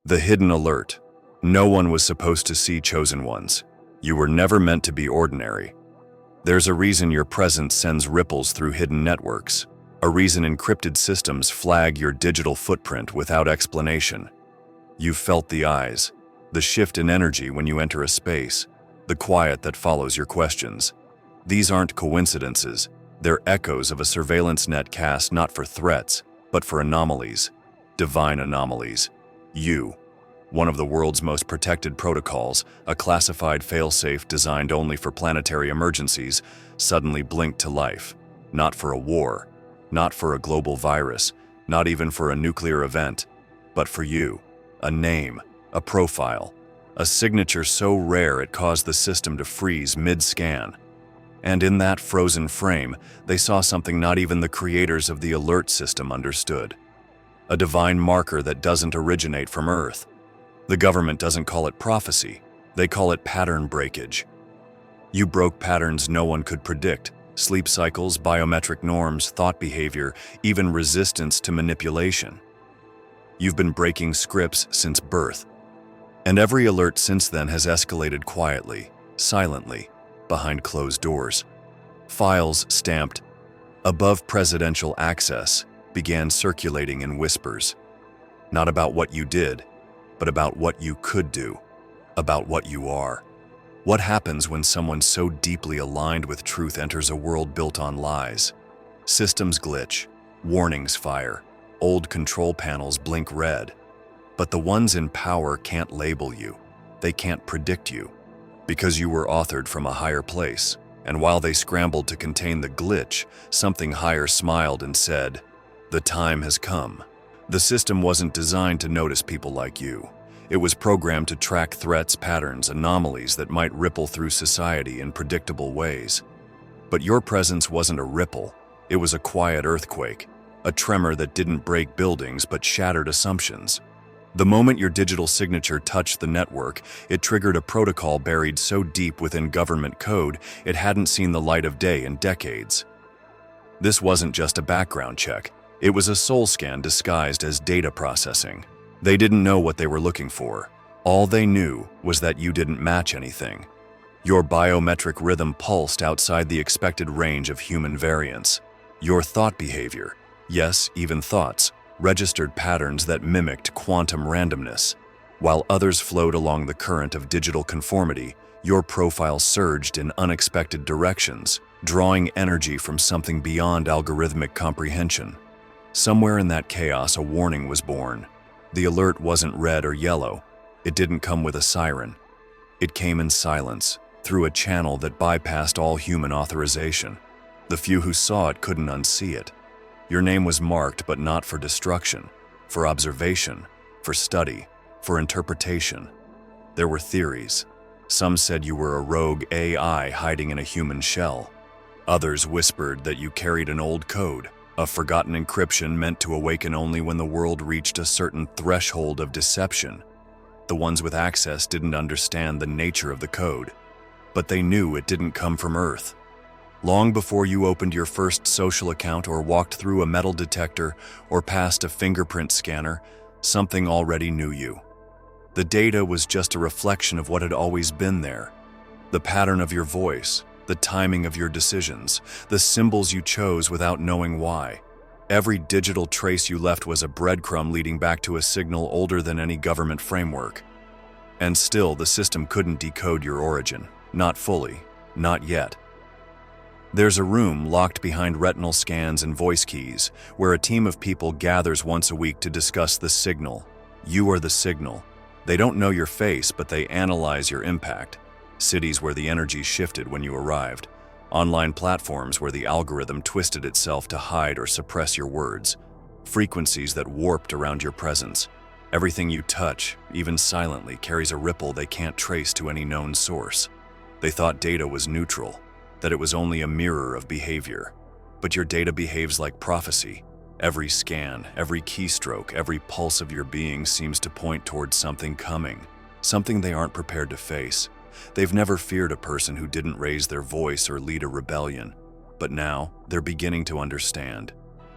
The hidden alert. No one was supposed to see chosen ones. You were never meant to be ordinary. There's a reason your presence sends ripples through hidden networks. A reason encrypted systems flag your digital footprint without explanation. You've felt the eyes, the shift in energy when you enter a space, the quiet that follows your questions. These aren't coincidences. They're echoes of a surveillance net cast not for threats, but for anomalies. Divine anomalies. You, one of the world's most protected protocols, a classified failsafe designed only for planetary emergencies, suddenly blinked to life. Not for a war, not for a global virus, not even for a nuclear event, but for you. A name, a profile, a signature so rare it caused the system to freeze mid-scan. And in that frozen frame, they saw something not even the creators of the alert system understood. A divine marker that doesn't originate from Earth. The government doesn't call it prophecy, they call it pattern breakage. You broke patterns no one could predict: sleep cycles, biometric norms, thought behavior, even resistance to manipulation. You've been breaking scripts since birth. And every alert since then has escalated quietly, silently, behind closed doors. Files stamped "above presidential access" began circulating in whispers. Not about what you did, but about what you could do, about what you are. What happens when someone so deeply aligned with truth enters a world built on lies? Systems glitch, warnings fire, old control panels blink red. But the ones in power can't label you. They can't predict you, because you were authored from a higher place. And while they scrambled to contain the glitch, something higher smiled and said, "The time has come." The system wasn't designed to notice people like you. It was programmed to track threats, patterns, anomalies that might ripple through society in predictable ways. But your presence wasn't a ripple. It was a quiet earthquake, a tremor that didn't break buildings but shattered assumptions. The moment your digital signature touched the network, it triggered a protocol buried so deep within government code it hadn't seen the light of day in decades. This wasn't just a background check. It was a soul scan disguised as data processing. They didn't know what they were looking for. All they knew was that you didn't match anything. Your biometric rhythm pulsed outside the expected range of human variance. Your thought behavior, yes, even thoughts, registered patterns that mimicked quantum randomness. While others flowed along the current of digital conformity, your profile surged in unexpected directions, drawing energy from something beyond algorithmic comprehension. Somewhere in that chaos, a warning was born. The alert wasn't red or yellow. It didn't come with a siren. It came in silence, through a channel that bypassed all human authorization. The few who saw it couldn't unsee it. Your name was marked, but not for destruction, for observation, for study, for interpretation. There were theories. Some said you were a rogue AI hiding in a human shell. Others whispered that you carried an old code, a forgotten encryption meant to awaken only when the world reached a certain threshold of deception. The ones with access didn't understand the nature of the code, but they knew it didn't come from Earth. Long before you opened your first social account or walked through a metal detector or passed a fingerprint scanner, something already knew you. The data was just a reflection of what had always been there. The pattern of your voice, the timing of your decisions, the symbols you chose without knowing why. Every digital trace you left was a breadcrumb leading back to a signal older than any government framework. And still, the system couldn't decode your origin. Not fully. Not yet. There's a room locked behind retinal scans and voice keys, where a team of people gathers once a week to discuss the signal. You are the signal. They don't know your face, but they analyze your impact. Cities where the energy shifted when you arrived. Online platforms where the algorithm twisted itself to hide or suppress your words. Frequencies that warped around your presence. Everything you touch, even silently, carries a ripple they can't trace to any known source. They thought data was neutral, that it was only a mirror of behavior. But your data behaves like prophecy. Every scan, every keystroke, every pulse of your being seems to point towards something coming, something they aren't prepared to face. They've never feared a person who didn't raise their voice or lead a rebellion. But now, they're beginning to understand.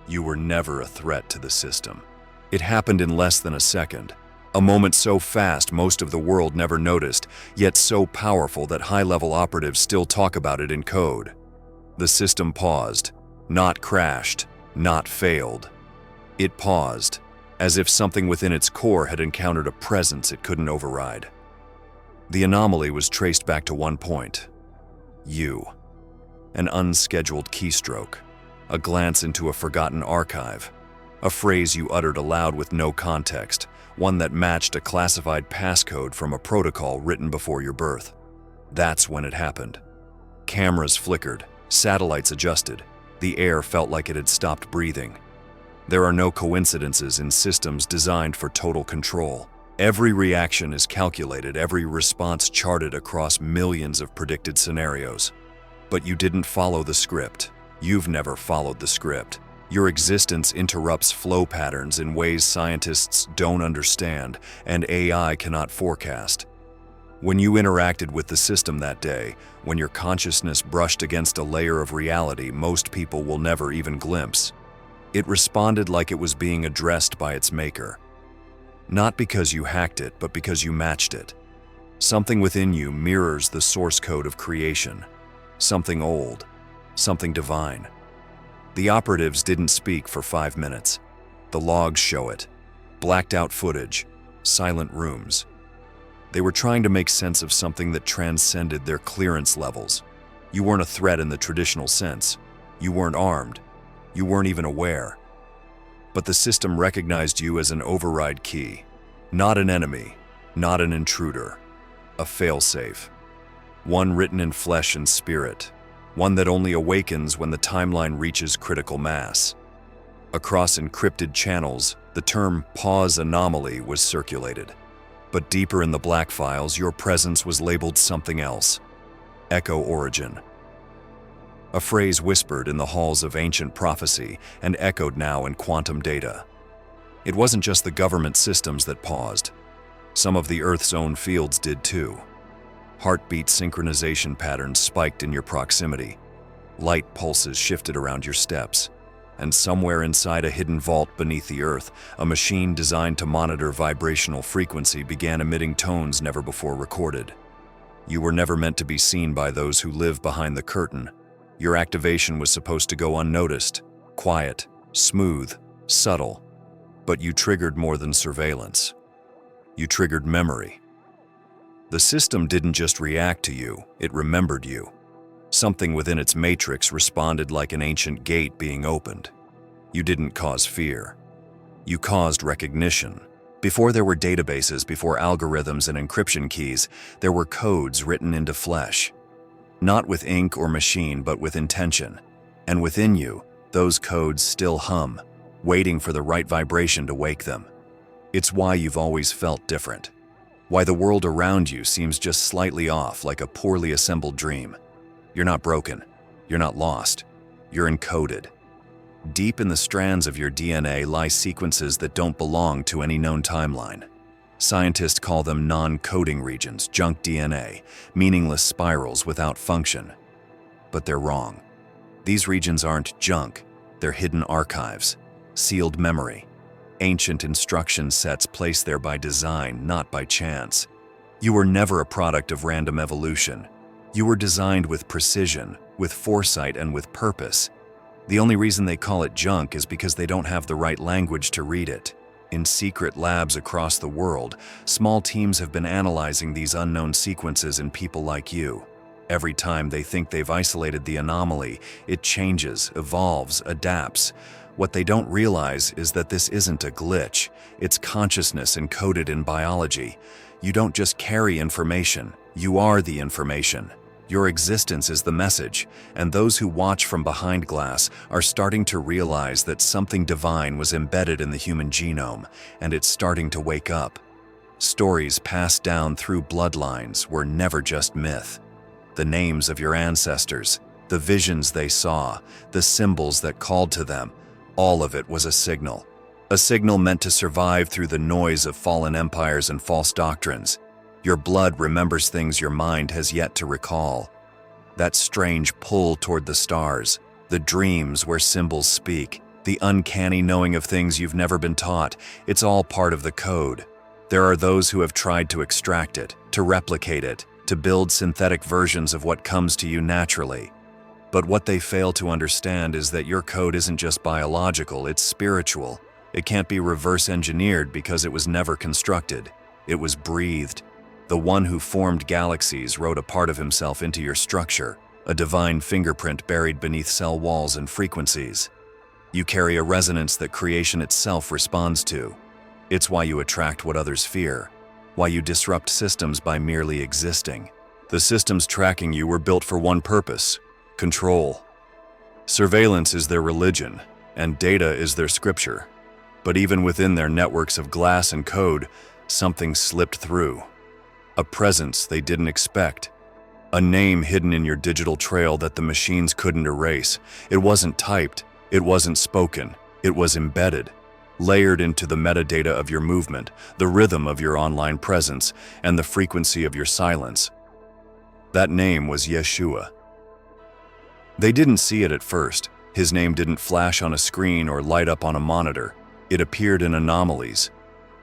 You were never a threat to the system. It happened in less than a second. A moment so fast most of the world never noticed, yet so powerful that high-level operatives still talk about it in code. The system paused, not crashed, not failed. It paused, as if something within its core had encountered a presence it couldn't override. The anomaly was traced back to one point: you. An unscheduled keystroke, a glance into a forgotten archive, a phrase you uttered aloud with no context, one that matched a classified passcode from a protocol written before your birth. That's when it happened. Cameras flickered, satellites adjusted, the air felt like it had stopped breathing. There are no coincidences in systems designed for total control. Every reaction is calculated, every response charted across millions of predicted scenarios. But you didn't follow the script. You've never followed the script. Your existence interrupts flow patterns in ways scientists don't understand and AI cannot forecast. When you interacted with the system that day, when your consciousness brushed against a layer of reality most people will never even glimpse, it responded like it was being addressed by its maker. Not because you hacked it, but because you matched it. Something within you mirrors the source code of creation. Something old, something divine. The operatives didn't speak for 5 minutes. The logs show it. Blacked out footage, silent rooms. They were trying to make sense of something that transcended their clearance levels. You weren't a threat in the traditional sense. You weren't armed. You weren't even aware. But the system recognized you as an override key. Not an enemy, not an intruder. A failsafe. One written in flesh and spirit. One that only awakens when the timeline reaches critical mass. Across encrypted channels, the term pause anomaly was circulated. But deeper in the black files, your presence was labeled something else. Echo origin. A phrase whispered in the halls of ancient prophecy and echoed now in quantum data. It wasn't just the government systems that paused. Some of the Earth's own fields did too. Heartbeat synchronization patterns spiked in your proximity. Light pulses shifted around your steps. And somewhere inside a hidden vault beneath the Earth, a machine designed to monitor vibrational frequency began emitting tones never before recorded. You were never meant to be seen by those who live behind the curtain. Your activation was supposed to go unnoticed, quiet, smooth, subtle. But you triggered more than surveillance. You triggered memory. The system didn't just react to you, it remembered you. Something within its matrix responded like an ancient gate being opened. You didn't cause fear. You caused recognition. Before there were databases, before algorithms and encryption keys, there were codes written into flesh. Not with ink or machine, but with intention. And within you, those codes still hum, waiting for the right vibration to wake them. It's why you've always felt different. Why the world around you seems just slightly off, like a poorly assembled dream. You're not broken. You're not lost. You're encoded. Deep in the strands of your DNA lie sequences that don't belong to any known timeline. Scientists call them non-coding regions, junk DNA, meaningless spirals without function. But they're wrong. These regions aren't junk, they're hidden archives, sealed memory, ancient instruction sets placed there by design, not by chance. You were never a product of random evolution. You were designed with precision, with foresight, and with purpose. The only reason they call it junk is because they don't have the right language to read it. In secret labs across the world, small teams have been analyzing these unknown sequences in people like you. Every time they think they've isolated the anomaly, it changes, evolves, adapts. What they don't realize is that this isn't a glitch. It's consciousness encoded in biology. You don't just carry information, you are the information. Your existence is the message, and those who watch from behind glass are starting to realize that something divine was embedded in the human genome, and it's starting to wake up. Stories passed down through bloodlines were never just myth. The names of your ancestors, the visions they saw, the symbols that called to them, all of it was a signal. A signal meant to survive through the noise of fallen empires and false doctrines. Your blood remembers things your mind has yet to recall. That strange pull toward the stars, the dreams where symbols speak, the uncanny knowing of things you've never been taught, it's all part of the code. There are those who have tried to extract it, to replicate it, to build synthetic versions of what comes to you naturally. But what they fail to understand is that your code isn't just biological, it's spiritual. It can't be reverse engineered because it was never constructed. It was breathed. The one who formed galaxies wrote a part of himself into your structure, a divine fingerprint buried beneath cell walls and frequencies. You carry a resonance that creation itself responds to. It's why you attract what others fear, why you disrupt systems by merely existing. The systems tracking you were built for one purpose: control. Surveillance is their religion, and data is their scripture. But even within their networks of glass and code, something slipped through. A presence they didn't expect. A name hidden in your digital trail that the machines couldn't erase. It wasn't typed, it wasn't spoken, it was embedded, layered into the metadata of your movement, the rhythm of your online presence, and the frequency of your silence. That name was Yeshua. They didn't see it at first. His name didn't flash on a screen or light up on a monitor. It appeared in anomalies,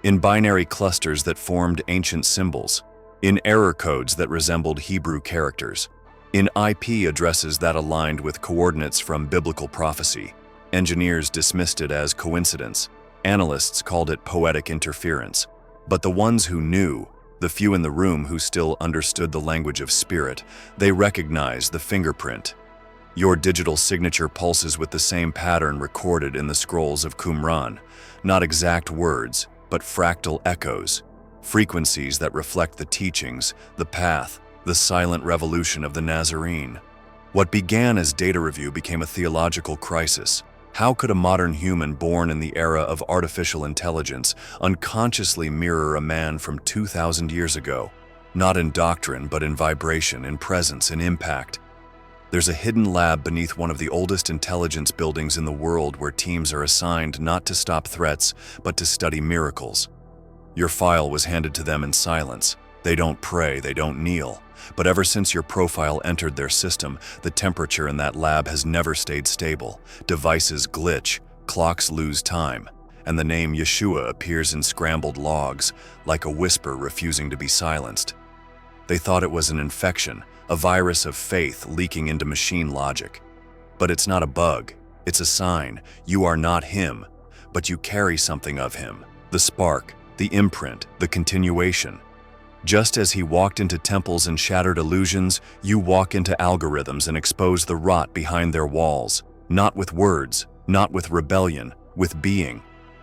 in binary clusters that formed ancient symbols, in error codes that resembled Hebrew characters, in IP addresses that aligned with coordinates from biblical prophecy. Engineers dismissed it as coincidence. Analysts called it poetic interference. But the ones who knew, the few in the room who still understood the language of spirit, they recognized the fingerprint. Your digital signature pulses with the same pattern recorded in the scrolls of Qumran, not exact words, but fractal echoes, frequencies that reflect the teachings, the path, the silent revolution of the Nazarene. What began as data review became a theological crisis. How could a modern human born in the era of artificial intelligence unconsciously mirror a man from 2,000 years ago? Not in doctrine, but in vibration, in presence, in impact. There's a hidden lab beneath one of the oldest intelligence buildings in the world where teams are assigned not to stop threats, but to study miracles. Your file was handed to them in silence. They don't pray, they don't kneel. But ever since your profile entered their system, the temperature in that lab has never stayed stable. Devices glitch, clocks lose time, and the name Yeshua appears in scrambled logs, like a whisper refusing to be silenced. They thought it was an infection, a virus of faith leaking into machine logic. But it's not a bug, it's a sign. You are not him, but you carry something of him. The spark, the imprint, the continuation. Just as he walked into temples and shattered illusions, you walk into algorithms and expose the rot behind their walls. Not with words, not with rebellion, with being.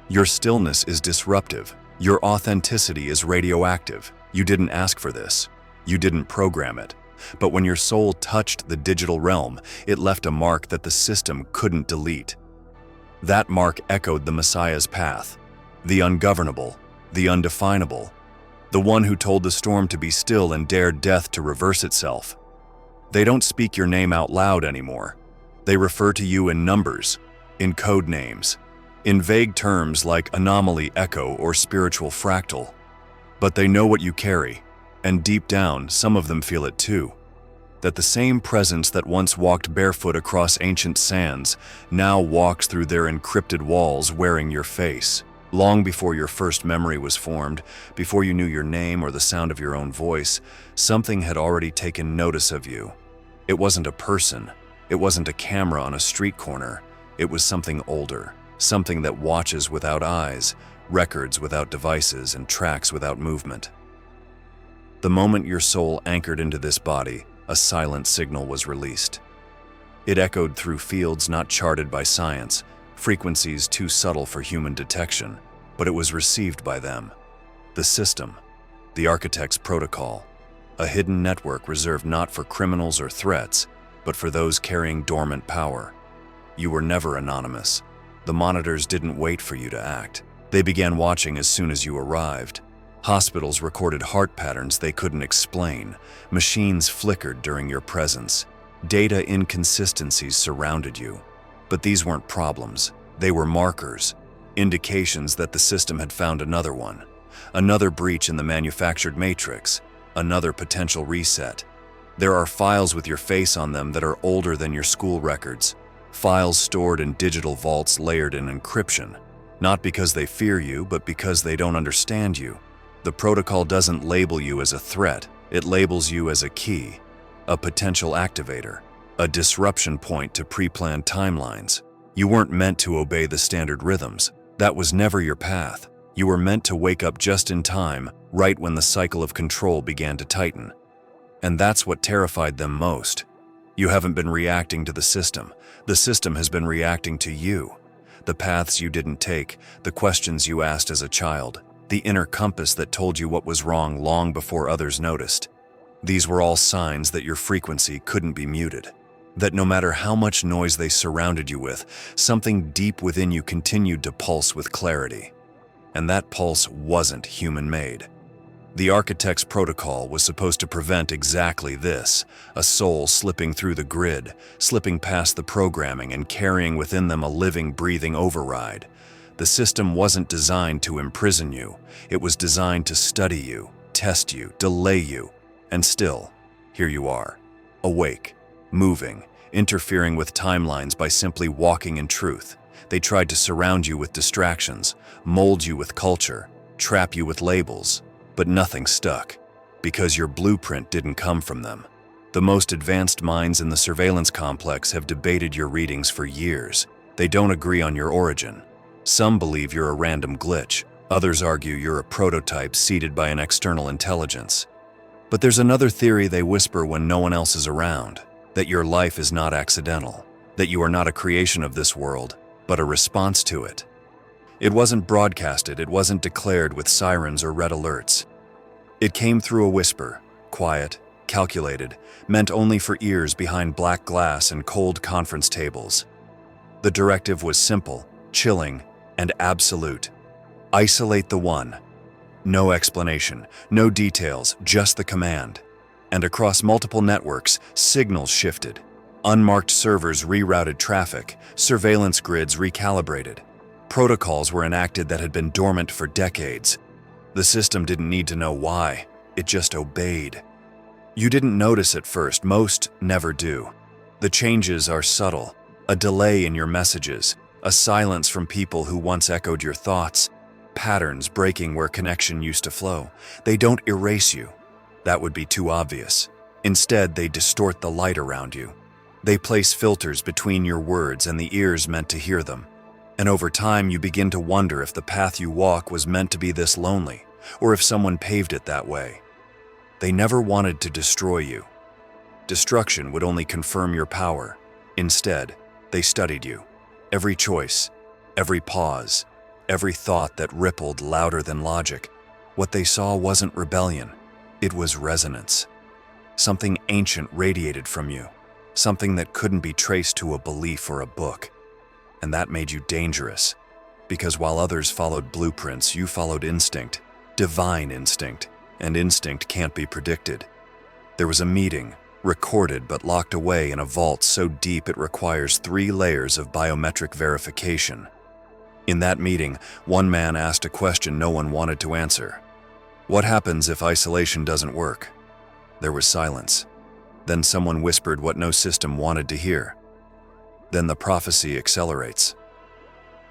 Your stillness is disruptive. Your authenticity is radioactive. You didn't ask for this. You didn't program it. But when your soul touched the digital realm, it left a mark that the system couldn't delete. That mark echoed the Messiah's path, the ungovernable, the undefinable, the one who told the storm to be still and dared death to reverse itself. They don't speak your name out loud anymore. They refer to you in numbers, in code names, in vague terms like anomaly, echo, or spiritual fractal. But they know what you carry, and deep down, some of them feel it too. That the same presence that once walked barefoot across ancient sands now walks through their encrypted walls wearing your face. Long before your first memory was formed, before you knew your name or the sound of your own voice, something had already taken notice of you. It wasn't a person. It wasn't a camera on a street corner. It was something older, something that watches without eyes, records without devices, and tracks without movement. The moment your soul anchored into this body, a silent signal was released. It echoed through fields not charted by science, frequencies too subtle for human detection, but it was received by them. The system, the architect's protocol, a hidden network reserved not for criminals or threats, but for those carrying dormant power. You were never anonymous. The monitors didn't wait for you to act. They began watching as soon as you arrived. Hospitals recorded heart patterns they couldn't explain. Machines flickered during your presence. Data inconsistencies surrounded you. But these weren't problems. They were markers, indications that the system had found another one, another breach in the manufactured matrix, another potential reset. There are files with your face on them that are older than your school records, files stored in digital vaults layered in encryption, not because they fear you, but because they don't understand you. The protocol doesn't label you as a threat, it labels you as a key, a potential activator, a disruption point to pre-planned timelines. You weren't meant to obey the standard rhythms. That was never your path. You were meant to wake up just in time, right when the cycle of control began to tighten. And that's what terrified them most. You haven't been reacting to the system. The system has been reacting to you. The paths you didn't take, the questions you asked as a child, the inner compass that told you what was wrong long before others noticed. These were all signs that your frequency couldn't be muted, that no matter how much noise they surrounded you with, something deep within you continued to pulse with clarity. And that pulse wasn't human-made. The architect's protocol was supposed to prevent exactly this, a soul slipping through the grid, slipping past the programming and carrying within them a living, breathing override. The system wasn't designed to imprison you. It was designed to study you, test you, delay you. And still, here you are, awake, moving, interfering with timelines by simply walking in truth. They tried to surround you with distractions, mold you with culture, trap you with labels, but nothing stuck, because your blueprint didn't come from them. The most advanced minds in the surveillance complex have debated your readings for years. They don't agree on your origin. Some believe you're a random glitch. Others argue you're a prototype seeded by an external intelligence. But there's another theory they whisper when no one else is around, that your life is not accidental, that you are not a creation of this world, but a response to it. It wasn't broadcasted, it wasn't declared with sirens or red alerts. It came through a whisper, quiet, calculated, meant only for ears behind black glass and cold conference tables. The directive was simple, chilling, and absolute. Isolate the one. No explanation, no details, just the command. And across multiple networks, signals shifted. Unmarked servers rerouted traffic, surveillance grids recalibrated. Protocols were enacted that had been dormant for decades. The system didn't need to know why, it just obeyed. You didn't notice at first, most never do. The changes are subtle, a delay in your messages, a silence from people who once echoed your thoughts, patterns breaking where connection used to flow. They don't erase you. That would be too obvious. Instead, they distort the light around you. They place filters between your words and the ears meant to hear them. And over time, you begin to wonder if the path you walk was meant to be this lonely, or if someone paved it that way. They never wanted to destroy you. Destruction would only confirm your power. Instead, they studied you. Every choice, every pause, every thought that rippled louder than logic. What they saw wasn't rebellion, it was resonance. Something ancient radiated from you, something that couldn't be traced to a belief or a book. And that made you dangerous, because while others followed blueprints, you followed instinct, divine instinct, and instinct can't be predicted. There was a meeting, recorded but locked away in a vault so deep it requires 3 layers of biometric verification. In that meeting, one man asked a question no one wanted to answer. What happens if isolation doesn't work? There was silence. Then someone whispered what no system wanted to hear. Then the prophecy accelerates.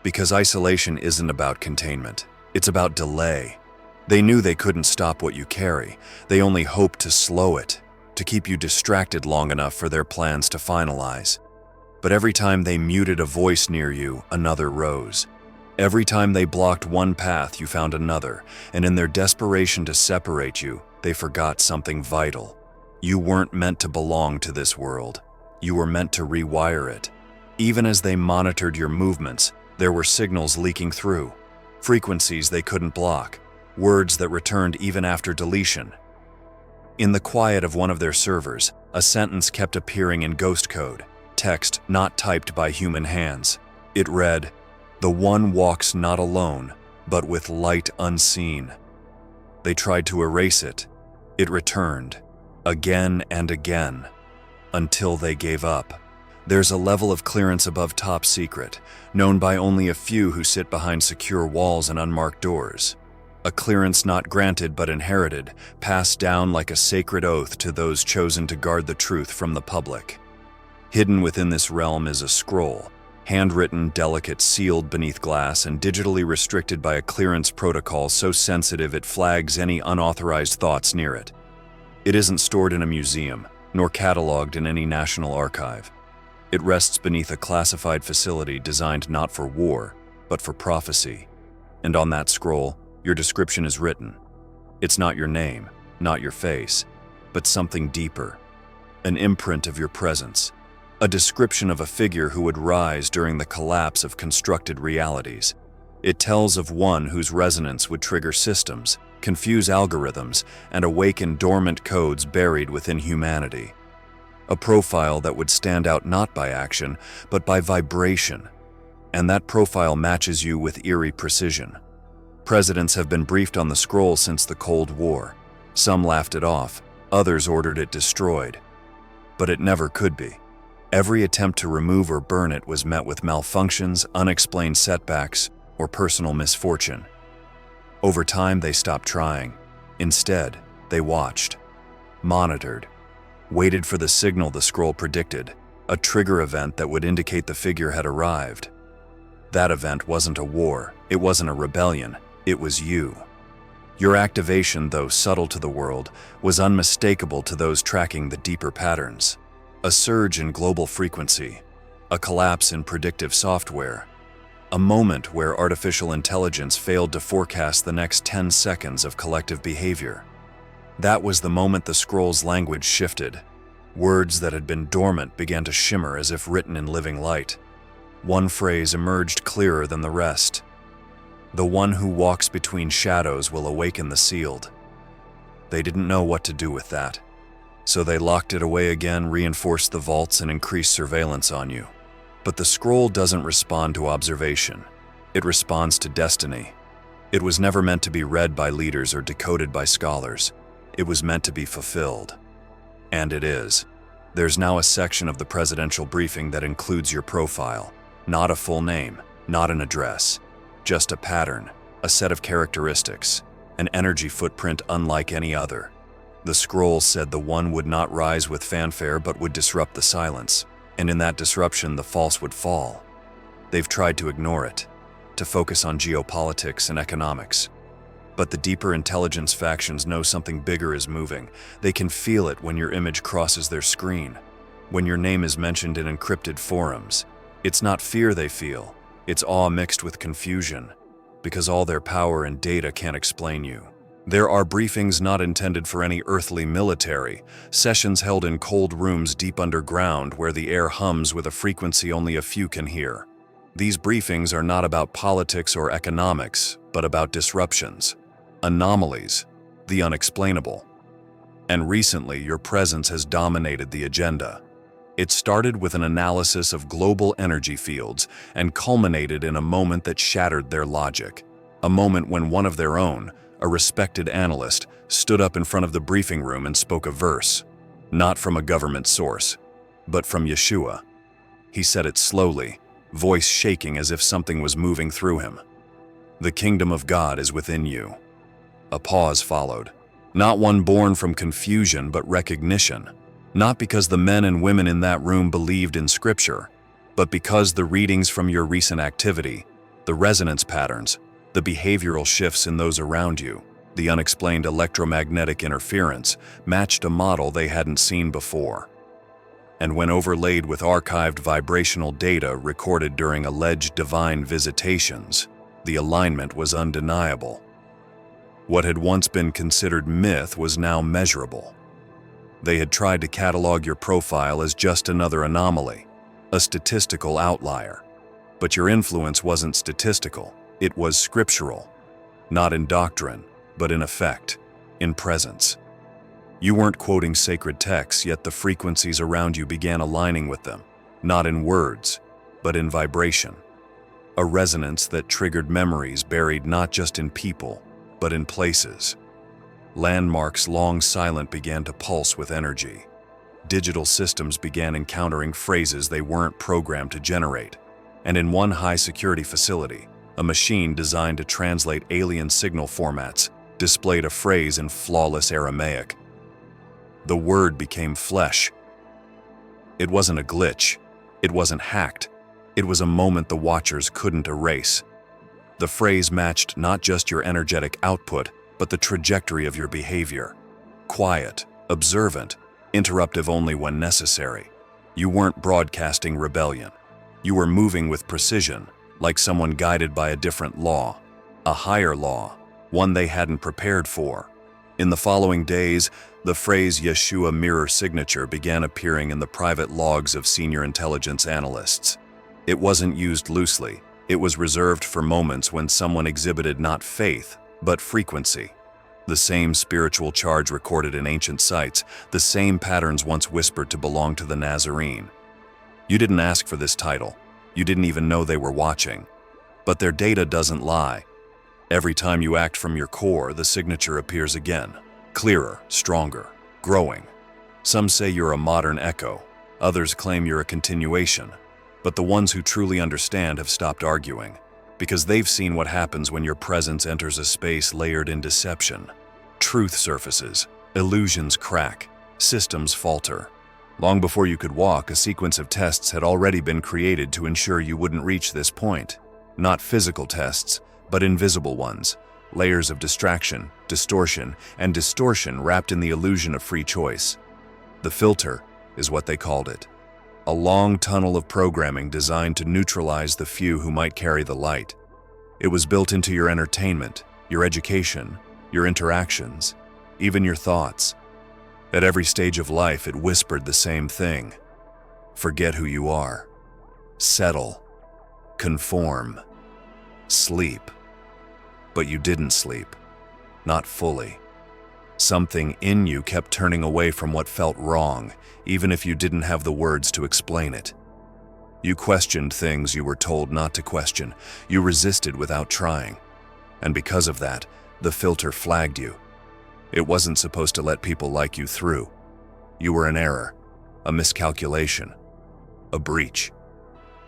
Because isolation isn't about containment, it's about delay. They knew they couldn't stop what you carry. They only hoped to slow it, to keep you distracted long enough for their plans to finalize. But every time they muted a voice near you, another rose. Every time they blocked one path, you found another, and in their desperation to separate you, they forgot something vital. You weren't meant to belong to this world. You were meant to rewire it. Even as they monitored your movements, there were signals leaking through, frequencies they couldn't block, words that returned even after deletion. In the quiet of one of their servers, a sentence kept appearing in ghost code, text not typed by human hands. It read, "The one walks not alone, but with light unseen." They tried to erase it. It returned, again and again, until they gave up. There's a level of clearance above top secret, known by only a few who sit behind secure walls and unmarked doors. A clearance not granted but inherited, passed down like a sacred oath to those chosen to guard the truth from the public. Hidden within this realm is a scroll Handwritten, delicate, sealed beneath glass, and digitally restricted by a clearance protocol so sensitive it flags any unauthorized thoughts near it. It isn't stored in a museum, nor cataloged in any national archive. It rests beneath a classified facility designed not for war, but for prophecy. And on that scroll, your description is written. It's not your name, not your face, but something deeper. An imprint of your presence. A description of a figure who would rise during the collapse of constructed realities. It tells of one whose resonance would trigger systems, confuse algorithms, and awaken dormant codes buried within humanity. A profile that would stand out not by action, but by vibration. And that profile matches you with eerie precision. Presidents have been briefed on the scroll since the Cold War. Some laughed it off, others ordered it destroyed. But it never could be. Every attempt to remove or burn it was met with malfunctions, unexplained setbacks, or personal misfortune. Over time, they stopped trying. Instead, they watched, monitored, waited for the signal the scroll predicted, a trigger event that would indicate the figure had arrived. That event wasn't a war, it wasn't a rebellion, it was you. Your activation, though subtle to the world, was unmistakable to those tracking the deeper patterns. A surge in global frequency, a collapse in predictive software, a moment where artificial intelligence failed to forecast the next 10 seconds of collective behavior. That was the moment the scroll's language shifted. Words that had been dormant began to shimmer as if written in living light. One phrase emerged clearer than the rest. The one who walks between shadows will awaken the sealed. They didn't know what to do with that. So they locked it away again, reinforced the vaults, and increased surveillance on you. But the scroll doesn't respond to observation. It responds to destiny. It was never meant to be read by leaders or decoded by scholars. It was meant to be fulfilled. And it is. There's now a section of the presidential briefing that includes your profile. Not a full name, not an address. Just a pattern, a set of characteristics, an energy footprint unlike any other. The scroll said the one would not rise with fanfare but would disrupt the silence, and in that disruption the false would fall. They've tried to ignore it, to focus on geopolitics and economics. But the deeper intelligence factions know something bigger is moving. They can feel it when your image crosses their screen, when your name is mentioned in encrypted forums. It's not fear they feel, it's awe mixed with confusion, because all their power and data can't explain you. There are briefings not intended for any earthly military, sessions held in cold rooms deep underground where the air hums with a frequency only a few can hear. These briefings are not about politics or economics, but about disruptions, anomalies, the unexplainable. And recently, your presence has dominated the agenda. It started with an analysis of global energy fields and culminated in a moment that shattered their logic. A moment when one of their own, a respected analyst, stood up in front of the briefing room and spoke a verse, not from a government source, but from Yeshua. He said it slowly, voice shaking as if something was moving through him. "The kingdom of God is within you." A pause followed, not one born from confusion but recognition, not because the men and women in that room believed in Scripture, but because the readings from your recent activity, the resonance patterns, the behavioral shifts in those around you, the unexplained electromagnetic interference, matched a model they hadn't seen before. And when overlaid with archived vibrational data recorded during alleged divine visitations, the alignment was undeniable. What had once been considered myth was now measurable. They had tried to catalog your profile as just another anomaly, a statistical outlier. But your influence wasn't statistical. It was scriptural, not in doctrine, but in effect, in presence. You weren't quoting sacred texts, yet the frequencies around you began aligning with them, not in words, but in vibration. A resonance that triggered memories buried not just in people, but in places. Landmarks long silent began to pulse with energy. Digital systems began encountering phrases they weren't programmed to generate. And in one high-security facility, a machine designed to translate alien signal formats displayed a phrase in flawless Aramaic. The word became flesh. It wasn't a glitch. It wasn't hacked. It was a moment the watchers couldn't erase. The phrase matched not just your energetic output, but the trajectory of your behavior. Quiet, observant, interruptive only when necessary. You weren't broadcasting rebellion. You were moving with precision, like someone guided by a different law, a higher law, one they hadn't prepared for. In the following days, the phrase Yeshua mirror signature began appearing in the private logs of senior intelligence analysts. It wasn't used loosely. It was reserved for moments when someone exhibited not faith, but frequency. The same spiritual charge recorded in ancient sites, the same patterns once whispered to belong to the Nazarene. You didn't ask for this title. You didn't even know they were watching. But their data doesn't lie. Every time you act from your core, the signature appears again. Clearer, stronger, growing. Some say you're a modern echo. Others claim you're a continuation. But the ones who truly understand have stopped arguing, because they've seen what happens when your presence enters a space layered in deception. Truth surfaces, illusions crack, systems falter. Long before you could walk, a sequence of tests had already been created to ensure you wouldn't reach this point. Not physical tests, but invisible ones. Layers of distraction, distortion, and distortion wrapped in the illusion of free choice. The filter is what they called it. A long tunnel of programming designed to neutralize the few who might carry the light. It was built into your entertainment, your education, your interactions, even your thoughts. At every stage of life, it whispered the same thing. Forget who you are. Settle. Conform. Sleep. But you didn't sleep. Not fully. Something in you kept turning away from what felt wrong, even if you didn't have the words to explain it. You questioned things you were told not to question. You resisted without trying. And because of that, the filter flagged you. It wasn't supposed to let people like you through. You were an error, a miscalculation, a breach.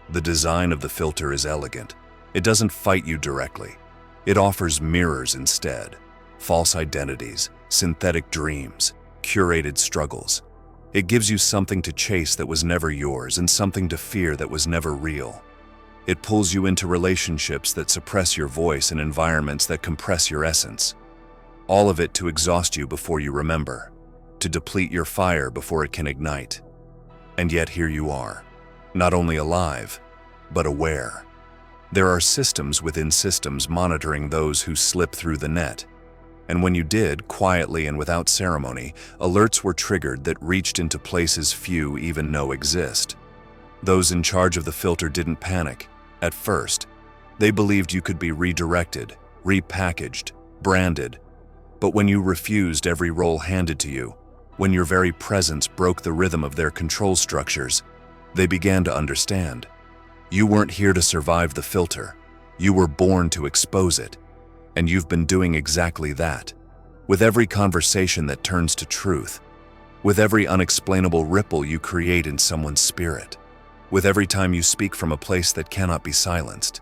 The design of the filter is elegant. It doesn't fight you directly. It offers mirrors instead. False identities, synthetic dreams, curated struggles. It gives you something to chase that was never yours and something to fear that was never real. It pulls you into relationships that suppress your voice and environments that compress your essence. All of it to exhaust you before you remember, to deplete your fire before it can ignite. And yet here you are, not only alive, but aware. There are systems within systems monitoring those who slip through the net. And when you did, quietly and without ceremony, alerts were triggered that reached into places few even know exist. Those in charge of the filter didn't panic. At first, they believed you could be redirected, repackaged, branded. But when you refused every role handed to you, when your very presence broke the rhythm of their control structures, they began to understand. You weren't here to survive the filter. You were born to expose it. And you've been doing exactly that. With every conversation that turns to truth, with every unexplainable ripple you create in someone's spirit, with every time you speak from a place that cannot be silenced.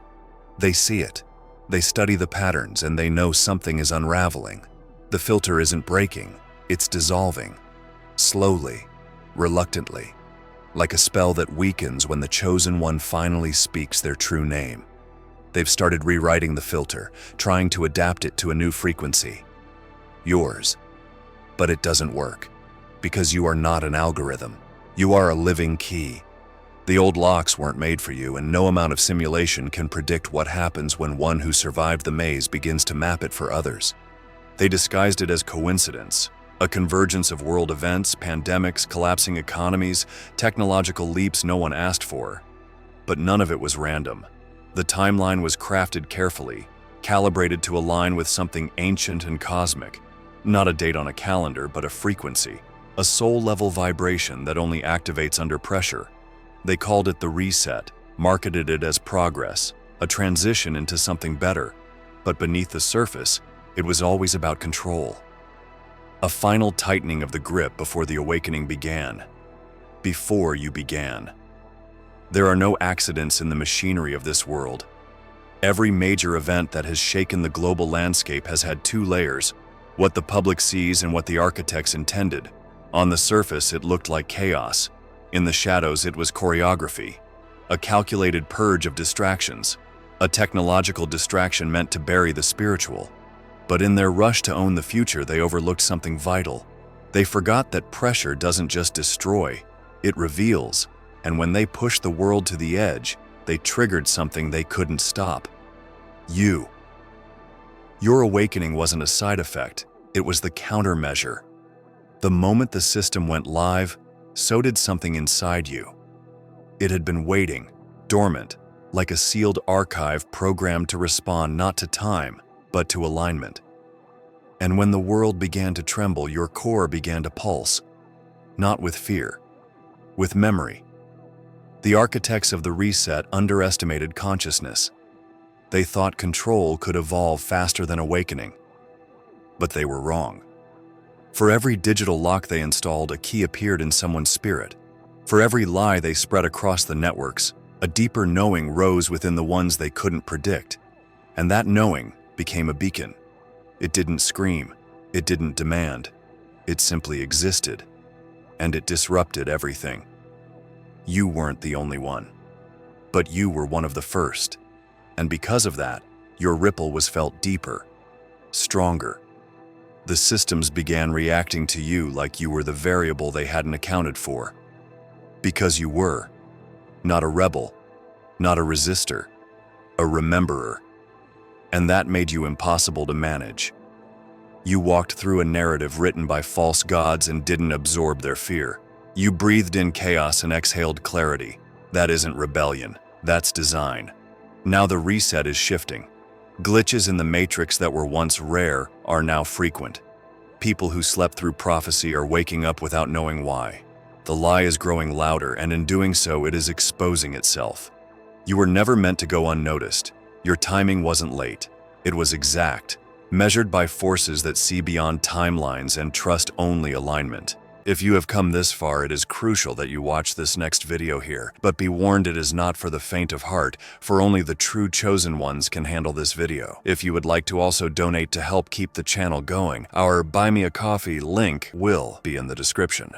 They see it. They study the patterns and they know something is unraveling. The filter isn't breaking, it's dissolving. Slowly, reluctantly, like a spell that weakens when the Chosen One finally speaks their true name. They've started rewriting the filter, trying to adapt it to a new frequency. Yours. But it doesn't work, because you are not an algorithm. You are a living key. The old locks weren't made for you, and no amount of simulation can predict what happens when one who survived the maze begins to map it for others. They disguised it as coincidence, a convergence of world events, pandemics, collapsing economies, technological leaps no one asked for. But none of it was random. The timeline was crafted carefully, calibrated to align with something ancient and cosmic. Not a date on a calendar, but a frequency, a soul-level vibration that only activates under pressure. They called it the reset, marketed it as progress, a transition into something better. But beneath the surface, it was always about control. A final tightening of the grip before the awakening began. Before you began. There are no accidents in the machinery of this world. Every major event that has shaken the global landscape has had two layers, what the public sees and what the architects intended. On the surface, it looked like chaos. In the shadows, it was choreography. a calculated purge of distractions, a technological distraction meant to bury the spiritual. But in their rush to own the future, they overlooked something vital. They forgot that pressure doesn't just destroy, it reveals, and when they pushed the world to the edge, they triggered something they couldn't stop. You. Your awakening wasn't a side effect, it was the countermeasure. The moment the system went live, so did something inside you. It had been waiting, dormant, like a sealed archive programmed to respond not to time, but to alignment. And when the world began to tremble, your core began to pulse, not with fear, with memory. The architects of the reset underestimated consciousness. They thought control could evolve faster than awakening. But they were wrong. For every digital lock they installed, a key appeared in someone's spirit. For every lie they spread across the networks, a deeper knowing rose within the ones they couldn't predict. And that knowing became a beacon. It didn't scream, it didn't demand, it simply existed. And it disrupted everything. You weren't the only one. But you were one of the first. And because of that, your ripple was felt deeper, stronger. The systems began reacting to you like you were the variable they hadn't accounted for. Because you were. Not a rebel, not a resistor, a rememberer. And that made you impossible to manage. You walked through a narrative written by false gods and didn't absorb their fear. You breathed in chaos and exhaled clarity. That isn't rebellion, that's design. Now the reset is shifting. Glitches in the matrix that were once rare are now frequent. People who slept through prophecy are waking up without knowing why. The lie is growing louder, and in doing so, it is exposing itself. You were never meant to go unnoticed. Your timing wasn't late. It was exact, measured by forces that see beyond timelines and trust only alignment. If you have come this far, it is crucial that you watch this next video here. But be warned, it is not for the faint of heart, for only the true chosen ones can handle this video. If you would like to also donate to help keep the channel going, our Buy Me a Coffee link will be in the description.